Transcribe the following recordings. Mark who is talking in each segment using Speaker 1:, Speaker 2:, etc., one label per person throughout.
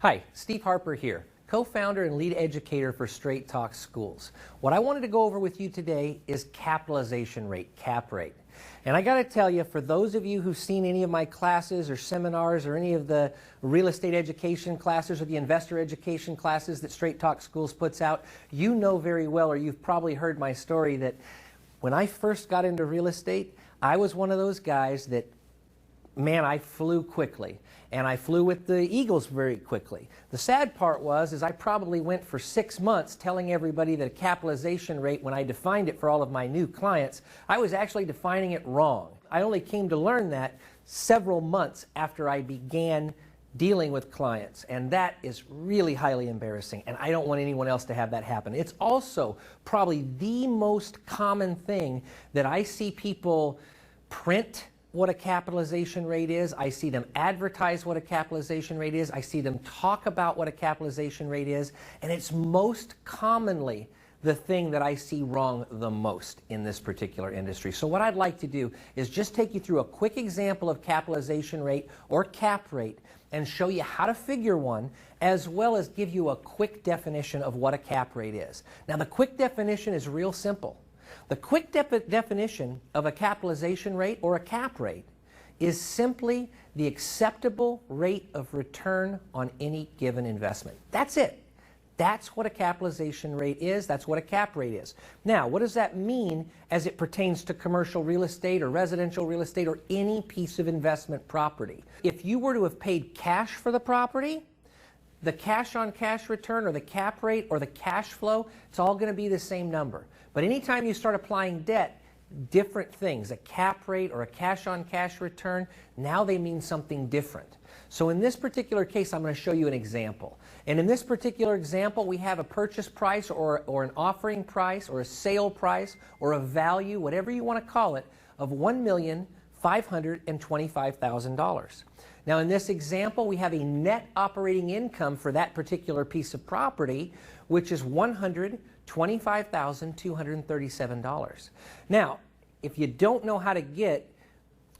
Speaker 1: Hi, Steve Harper here, co-founder and lead educator for Straight Talk Schools. What I wanted to go over with you today is capitalization rate, cap rate. And I got to tell you, for those of you who've seen any of my classes or seminars or any of the real estate education classes or the investor education classes that Straight Talk Schools puts out, you know very well, or you've probably heard my story, that when I first got into real estate, I was one of those guys that, man, I flew quickly. And I flew with the Eagles very quickly. The sad part was I probably went for 6 months telling everybody that a capitalization rate, when I defined it for all of my new clients, I was actually defining it wrong. I only came to learn that several months after I began dealing with clients, and that is really highly embarrassing, and I don't want anyone else to have that happen. It's also probably the most common thing that I see people print what a capitalization rate is. I see them advertise what a capitalization rate is. I see them talk about what a capitalization rate is. And it's most commonly the thing that I see wrong the most in this particular industry. So what I'd like to do is just take you through a quick example of capitalization rate or cap rate and show you how to figure one, as well as give you a quick definition of what a cap rate is. Now, the quick definition is real simple. The quick definition of a capitalization rate or a cap rate is simply the acceptable rate of return on any given investment. That's it. That's what a capitalization rate is. That's what a cap rate is. Now, what does that mean as it pertains to commercial real estate or residential real estate or any piece of investment property? If you were to have paid cash for the property, the cash-on-cash return or the cap rate or the cash flow, it's all going to be the same number. But anytime you start applying debt, different things, a cap rate or a cash-on-cash return, now they mean something different. So in this particular case, I'm going to show you an example. And in this particular example, we have a purchase price or an offering price or a sale price or a value, whatever you want to call it, of $1,525,000. Now, in this example, we have a net operating income for that particular piece of property, which is $125,237. Now, if you don't know how to get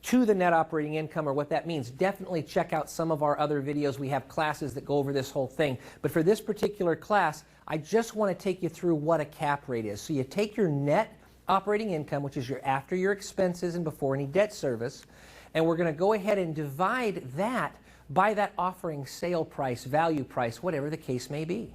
Speaker 1: to the net operating income or what that means, definitely check out some of our other videos. We have classes that go over this whole thing. But for this particular class, I just want to take you through what a cap rate is. So you take your net operating income, which is after your expenses and before any debt service, and we're going to go ahead and divide that by that offering sale price, value price, whatever the case may be.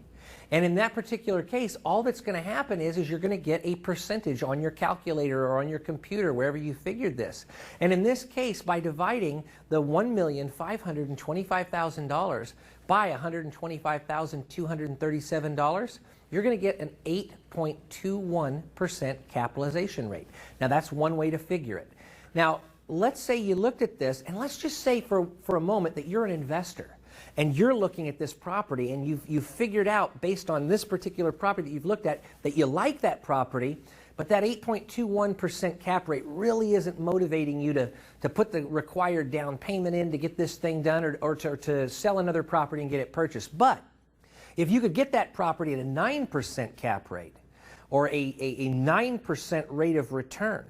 Speaker 1: And in that particular case, all that's going to happen is you're going to get a percentage on your calculator or on your computer, wherever you figured this. And in this case, by dividing the $1,525,000 by $125,237, you're going to get an 8.21% capitalization rate. Now, that's one way to figure it. Now, let's say you looked at this, and let's just say for a moment that you're an investor and you're looking at this property and you've figured out, based on this particular property that you've looked at, that you like that property, but that 8.21% cap rate really isn't motivating you to put the required down payment in to get this thing done or to sell another property and get it purchased. But if you could get that property at a 9% cap rate or a 9% rate of return,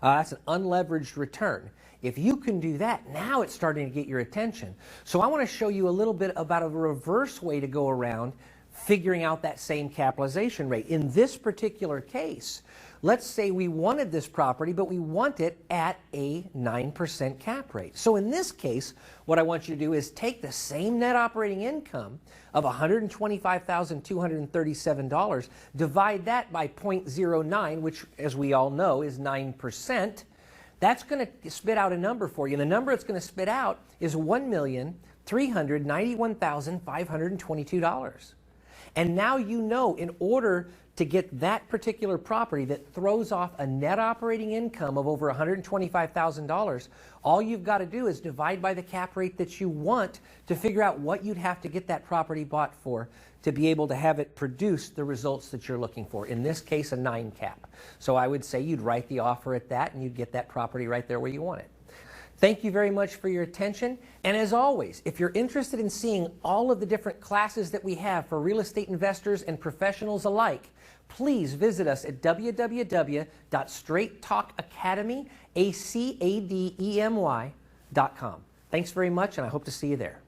Speaker 1: that's an unleveraged return. If you can do that, now it's starting to get your attention. So I want to show you a little bit about a reverse way to go around figuring out that same capitalization rate. In this particular case, let's say we wanted this property, but we want it at a 9% cap rate. So in this case, what I want you to do is take the same net operating income of $125,237, divide that by 0.09, which, as we all know, is 9%. That's going to spit out a number for you. And the number it's going to spit out is $1,391,522. And now you know, in order to get that particular property that throws off a net operating income of over $125,000, all you've got to do is divide by the cap rate that you want to figure out what you'd have to get that property bought for to be able to have it produce the results that you're looking for. In this case, a 9 cap. So I would say you'd write the offer at that and you'd get that property right there where you want it. Thank you very much for your attention. And as always, if you're interested in seeing all of the different classes that we have for real estate investors and professionals alike, please visit us at www.straighttalkacademy.com. Thanks very much, and I hope to see you there.